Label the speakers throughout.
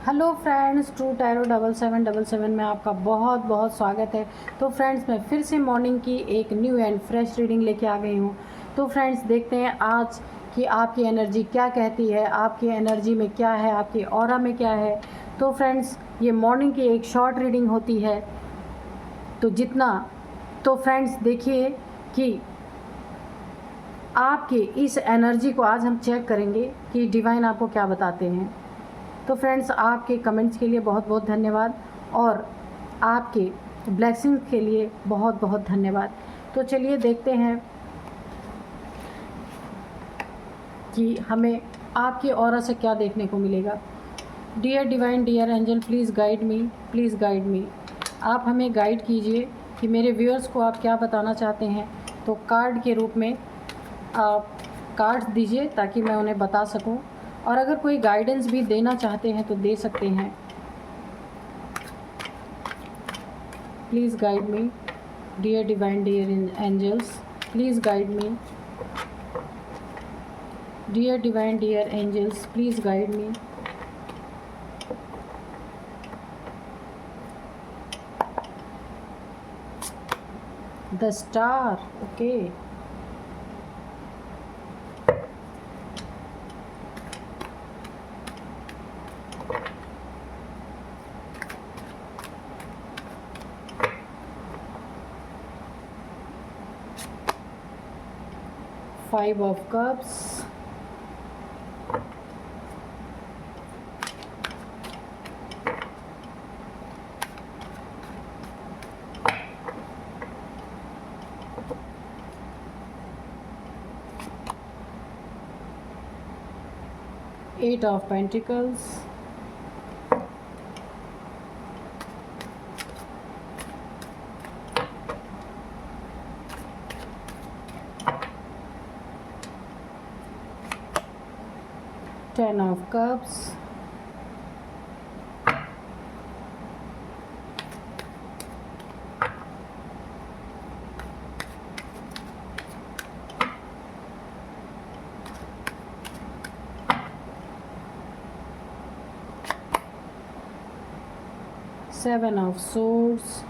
Speaker 1: Hello friends, true tarot 7777 में आपका बहुत बहुत स्वागत है। तो फ्रेंड्स, मैं फिर से मॉर्निंग की एक न्यू एंड फ्रेश रीडिंग लेके आ गई हूँ। तो फ्रेंड्स, देखते हैं आज कि आपकी एनर्जी क्या कहती है, आपकी एनर्जी में क्या है, आपकी ऑरा में क्या है। तो फ्रेंड्स, ये मॉर्निंग की एक शॉर्ट रीडिंग होती है। तो फ्रेंड्स देखिए कि आपके इस एनर्जी को आज हम चेक करेंगे कि डिवाइन आपको क्या बताते हैं। तो फ्रेंड्स, आपके कमेंट्स के लिए बहुत बहुत धन्यवाद और आपके ब्लेसिंग्स के लिए बहुत बहुत धन्यवाद। तो चलिए देखते हैं कि हमें आपकी ऑरा से क्या देखने को मिलेगा। Dear divine, dear angel, please guide me, please guide me. आप हमें गाइड कीजिए कि मेरे व्यूअर्स को आप क्या बताना चाहते हैं। तो कार्ड के रूप में आप कार्ड्स दीजिए ताकि मैं उन्हें बता सकूं, और अगर कोई गाइडेंस भी देना चाहते हैं तो दे सकते हैं। Please guide me, dear divine, dear angels, please guide me. Dear divine, dear angels, please guide me. The star, okay. Five of Cups, Eight of Pentacles, Ten of Cups, Seven of Swords,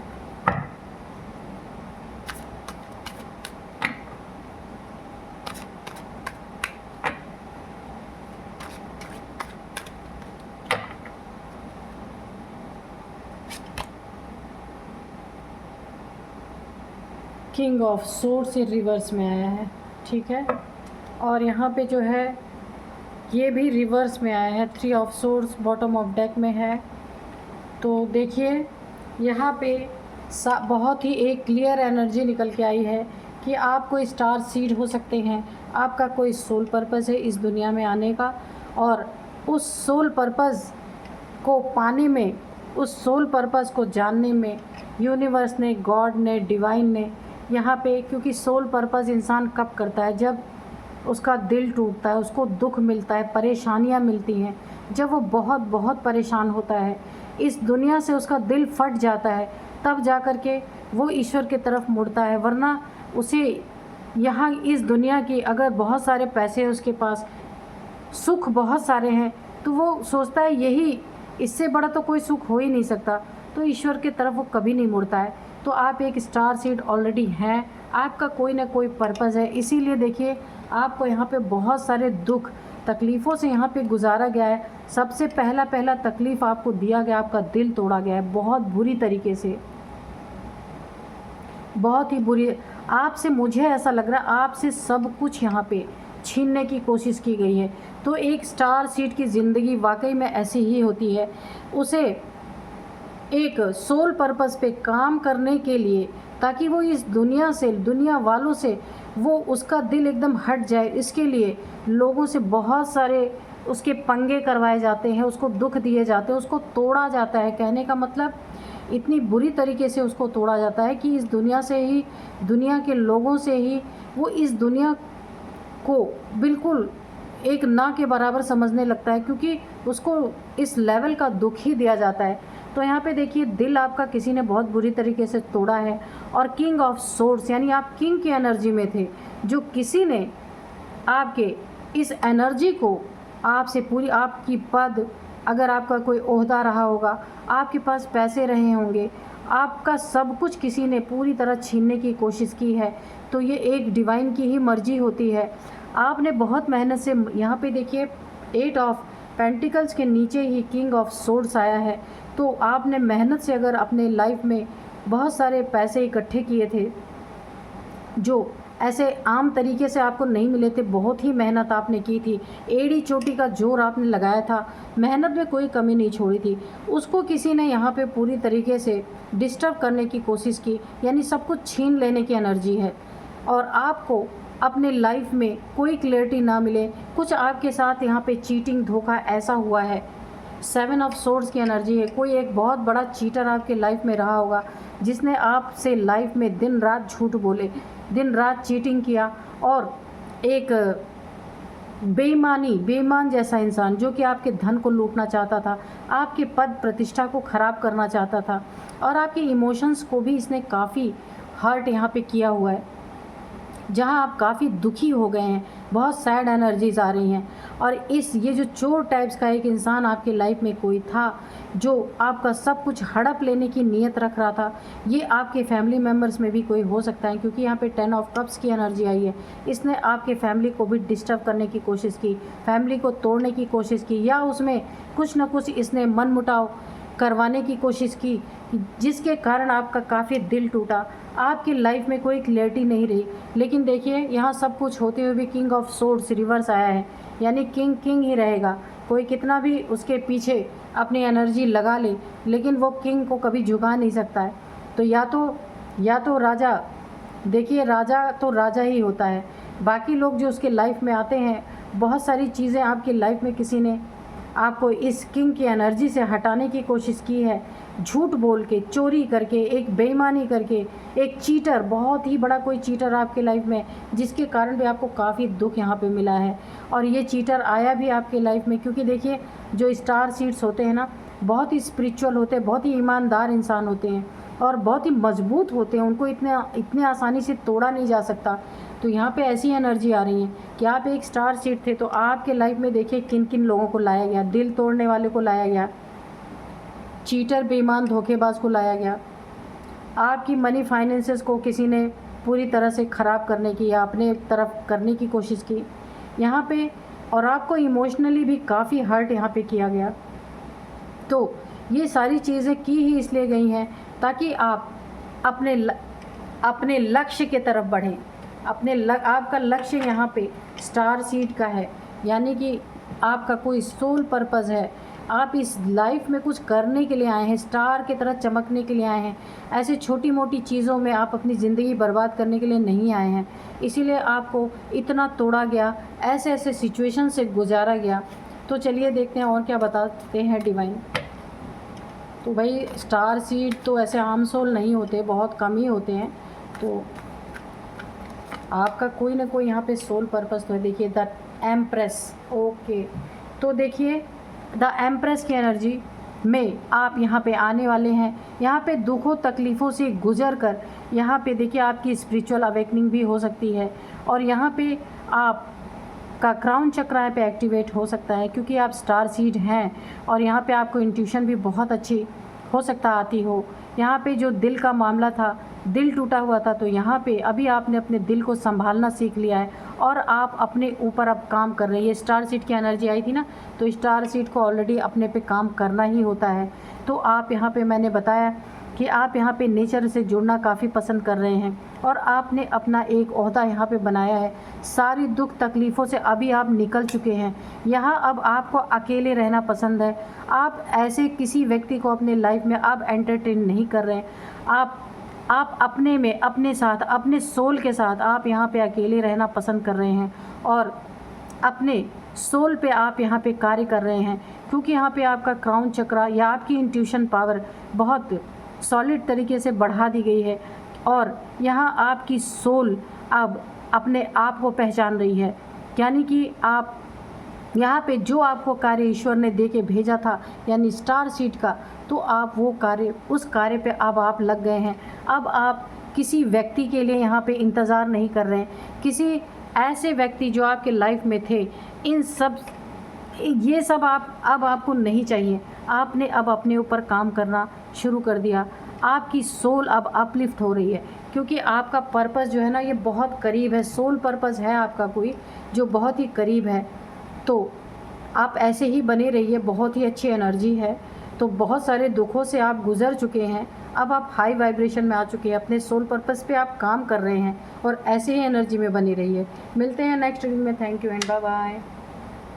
Speaker 1: king of swords ये reverse में आया है, ठीक है। और यहाँ पे जो है ये भी रिवर्स में आया है। Three of swords bottom of deck में है। तो देखिए यहाँ पे बहुत ही एक क्लियर एनर्जी निकल के आई है कि आप कोई स्टार सीड हो सकते हैं। आपका कोई सोल पर्पज़ है इस दुनिया में आने का, और उस सोल पर्पज़ को पाने में, उस सोल पर्पज़ को जानने में यूनिवर्स ने, गॉड ने, डिवाइन ने यहाँ पे, क्योंकि सोल पर्पज़ इंसान कब करता है? जब उसका दिल टूटता है, उसको दुख मिलता है, परेशानियाँ मिलती हैं, जब वो बहुत बहुत परेशान होता है, इस दुनिया से उसका दिल फट जाता है, तब जा कर के वो ईश्वर की तरफ मुड़ता है। वरना उसे यहाँ इस दुनिया की, अगर बहुत सारे पैसे हैं उसके पास, सुख बहुत सारे हैं, तो वो सोचता है यही, इससे बड़ा तो कोई सुख हो ही नहीं सकता, तो ईश्वर की तरफ वो कभी नहीं मुड़ता है। तो आप एक स्टार सीड ऑलरेडी हैं, आपका कोई ना कोई पर्पज़ है। इसीलिए देखिए आपको यहाँ पे बहुत सारे दुख तकलीफ़ों से यहाँ पे गुजारा गया है। सबसे पहला तकलीफ़ आपको दिया गया, आपका दिल तोड़ा गया है बहुत बुरी तरीके से, बहुत ही बुरी। आपसे, मुझे ऐसा लग रहा है आपसे सब कुछ यहाँ पे छीनने की कोशिश की गई है। तो एक स्टार सीड की ज़िंदगी वाकई में ऐसी ही होती है। उसे एक सोल पर्पस पे काम करने के लिए, ताकि वो इस दुनिया से, दुनिया वालों से वो उसका दिल एकदम हट जाए, इसके लिए लोगों से बहुत सारे उसके पंगे करवाए जाते हैं, उसको दुख दिए जाते हैं, उसको तोड़ा जाता है। कहने का मतलब इतनी बुरी तरीके से उसको तोड़ा जाता है कि इस दुनिया से ही, दुनिया के लोगों से ही वो इस दुनिया को बिल्कुल एक ना के बराबर समझने लगता है, क्योंकि उसको इस लेवल का दुख ही दिया जाता है। तो यहाँ पे देखिए दिल आपका किसी ने बहुत बुरी तरीके से तोड़ा है। और किंग ऑफ सोर्ड्स, यानी आप किंग की एनर्जी में थे, जो किसी ने आपके इस एनर्जी को, आपसे पूरी आपकी पद, अगर आपका कोई ओहदा रहा होगा, आपके पास पैसे रहे होंगे, आपका सब कुछ किसी ने पूरी तरह छीनने की कोशिश की है, तो ये एक डिवाइन की ही मर्जी होती है। आपने बहुत मेहनत से, यहाँ पे देखिए 8 ऑफ पेंटिकल्स के नीचे ही किंग ऑफ सोर्ड्स आया है, तो आपने मेहनत से अगर अपने लाइफ में बहुत सारे पैसे इकट्ठे किए थे जो ऐसे आम तरीके से आपको नहीं मिले थे, बहुत ही मेहनत आपने की थी, एड़ी चोटी का जोर आपने लगाया था, मेहनत में कोई कमी नहीं छोड़ी थी, उसको किसी ने यहाँ पे पूरी तरीके से डिस्टर्ब करने की कोशिश की, यानी सब कुछ छीन लेने की एनर्जी है। और आपको अपने लाइफ में कोई क्लैरिटी ना मिले, कुछ आपके साथ यहाँ पे चीटिंग धोखा ऐसा हुआ है। 7 ऑफ सोर्ड्स की एनर्जी है, कोई एक बहुत बड़ा चीटर आपके लाइफ में रहा होगा जिसने आपसे लाइफ में दिन रात झूठ बोले, दिन रात चीटिंग किया, और एक बेईमान जैसा इंसान जो कि आपके धन को लूटना चाहता था, आपके पद प्रतिष्ठा को ख़राब करना चाहता था, और आपके इमोशंस को भी इसने काफ़ी हर्ट यहाँ पे किया हुआ है, जहाँ आप काफ़ी दुखी हो गए हैं, बहुत सैड एनर्जीज आ रही हैं। और ये जो चोर टाइप्स का एक इंसान आपके लाइफ में कोई था जो आपका सब कुछ हड़प लेने की नीयत रख रहा था, ये आपके फैमिली मेम्बर्स में भी कोई हो सकता है, क्योंकि यहाँ पे 10 ऑफ कप्स की एनर्जी आई है। इसने आपके फैमिली को भी डिस्टर्ब करने की कोशिश की, फैमिली को तोड़ने की कोशिश की, या उसमें कुछ न कुछ इसने मनमुटाव करवाने की कोशिश की, जिसके कारण आपका काफ़ी दिल टूटा, आपकी लाइफ में कोई क्लैरिटी नहीं रही। लेकिन देखिए यहाँ सब कुछ होते हुए भी किंग ऑफ सोर्ड्स रिवर्स आया है, यानी किंग ही रहेगा। कोई कितना भी उसके पीछे अपनी एनर्जी लगा ले, लेकिन वो किंग को कभी झुका नहीं सकता है। तो या तो राजा, देखिए राजा तो राजा ही होता है, बाकी लोग जो उसके लाइफ में आते हैं, बहुत सारी चीज़ें आपकी लाइफ में किसी ने आपको इस किंग की एनर्जी से हटाने की कोशिश की है, झूठ बोल के, चोरी करके, एक बेईमानी करके, एक चीटर, बहुत ही बड़ा कोई चीटर आपके लाइफ में, जिसके कारण भी आपको काफ़ी दुख यहाँ पे मिला है। और ये चीटर आया भी आपके लाइफ में क्योंकि देखिए जो स्टार सीड्स होते हैं ना, बहुत ही स्पिरिचुअल होते हैं, बहुत ही ईमानदार इंसान होते हैं और बहुत ही मजबूत होते हैं, उनको इतने आसानी से तोड़ा नहीं जा सकता। तो यहाँ पे ऐसी एनर्जी आ रही है कि आप एक स्टार सीड थे, तो आपके लाइफ में देखिए किन किन लोगों को लाया गया, दिल तोड़ने वाले को लाया गया, चीटर, बेईमान, धोखेबाज को लाया गया, आपकी मनी फाइनेंसेस को किसी ने पूरी तरह से ख़राब करने की या अपने तरफ करने की कोशिश की यहाँ पे, और आपको इमोशनली भी काफ़ी हर्ट यहाँ पे किया गया। तो ये सारी चीज़ें की ही इसलिए गई हैं ताकि आप अपने लक्ष्य के तरफ बढ़ें। आपका लक्ष्य यहाँ पे स्टार सीड का है, यानी कि आपका कोई सोल पर्पज़ है, आप इस लाइफ में कुछ करने के लिए आए हैं, स्टार की तरह चमकने के लिए आए हैं। ऐसे छोटी मोटी चीज़ों में आप अपनी ज़िंदगी बर्बाद करने के लिए नहीं आए हैं, इसीलिए आपको इतना तोड़ा गया, ऐसे ऐसे सिचुएशन से गुजारा गया। तो चलिए देखते हैं और क्या बताते हैं डिवाइन। तो भाई स्टार सीड तो ऐसे आम सोल नहीं होते, बहुत कम ही होते हैं, तो आपका कोई ना कोई यहाँ पे सोल पर्पस तो है। देखिए द एम्प्रेस, ओके, तो देखिए द एम्प्रेस की एनर्जी में आप यहाँ पे आने वाले हैं। यहाँ पे दुखों तकलीफ़ों से गुजर कर यहाँ पे देखिए आपकी स्पिरिचुअल अवेकनिंग भी हो सकती है, और यहाँ पे आप का क्राउन चक्र यहाँ पे एक्टिवेट हो सकता है क्योंकि आप स्टार सीड हैं, और यहाँ पे आपको इंट्यूशन भी बहुत अच्छी हो सकता आती हो। यहाँ पे जो दिल का मामला था, दिल टूटा हुआ था, तो यहाँ पे अभी आपने अपने दिल को संभालना सीख लिया है और आप अपने ऊपर अब काम कर रही है। स्टार सीड की एनर्जी आई थी ना, तो स्टार सीड को ऑलरेडी अपने पे काम करना ही होता है। तो आप यहाँ पे, मैंने बताया कि आप यहाँ पे नेचर से जुड़ना काफ़ी पसंद कर रहे हैं और आपने अपना एक ओहदा यहाँ पे बनाया है। सारी दुख तकलीफ़ों से अभी आप निकल चुके हैं। यहाँ अब आपको अकेले रहना पसंद है। आप ऐसे किसी व्यक्ति को अपने लाइफ में आप एंटरटेन नहीं कर रहे हैं। आप अपने में, अपने साथ, अपने सोल के साथ आप यहाँ पे अकेले रहना पसंद कर रहे हैं और अपने सोल पे आप यहाँ पे कार्य कर रहे हैं, क्योंकि यहाँ पे आपका क्राउन चक्र या आपकी इंट्यूशन पावर बहुत सॉलिड तरीके से बढ़ा दी गई है और यहाँ आपकी सोल अब अपने आप को पहचान रही है। यानी कि आप यहाँ पे जो आपको कार्य ईश्वर ने दे के भेजा था, यानी स्टार सीड का, तो आप वो कार्य, उस कार्य पे अब आप लग गए हैं। अब आप किसी व्यक्ति के लिए यहाँ पे इंतज़ार नहीं कर रहे हैं, किसी ऐसे व्यक्ति जो आपके लाइफ में थे, इन सब ये सब अब आपको नहीं चाहिए। आपने अब अपने ऊपर काम करना शुरू कर दिया, आपकी सोल अब अपलिफ्ट हो रही है, क्योंकि आपका पर्पस जो है ना ये बहुत करीब है। सोल पर्पस है आपका कोई जो बहुत ही करीब है। तो आप ऐसे ही बने रहिए, बहुत ही अच्छी एनर्जी है। तो बहुत सारे दुखों से आप गुज़र चुके हैं, अब आप हाई वाइब्रेशन में आ चुके हैं, अपने सोल पर्पस पे आप काम कर रहे हैं और ऐसे ही एनर्जी में बनी रहिए। मिलते हैं नेक्स्ट रीडिंग में। Thank you and bye bye.